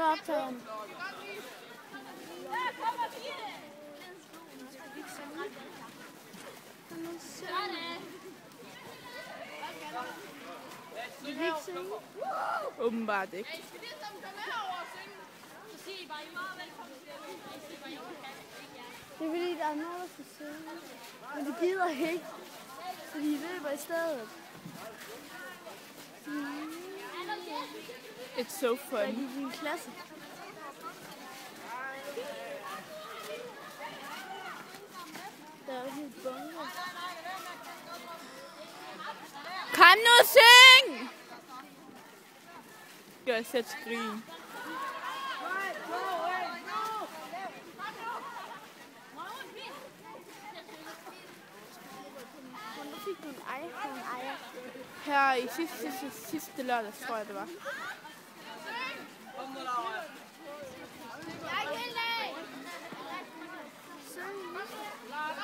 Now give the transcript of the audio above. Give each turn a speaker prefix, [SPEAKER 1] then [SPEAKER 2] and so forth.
[SPEAKER 1] Så optager han. Vil vi ikke synge?
[SPEAKER 2] Åbenbart ikke.
[SPEAKER 1] Det er fordi, der er nogen, der skal synge. Men de gider ikke, så de løber i stedet.
[SPEAKER 2] It's so
[SPEAKER 1] Så er
[SPEAKER 2] fun.
[SPEAKER 1] de i din klasse. Der er også et bunker.
[SPEAKER 2] Kom nu, syng! Skal jeg sætte skrin?
[SPEAKER 1] Hvornår fik du en iPhone, Aya?
[SPEAKER 2] Her i sidste lørdag, tror jeg det var.
[SPEAKER 1] Syng.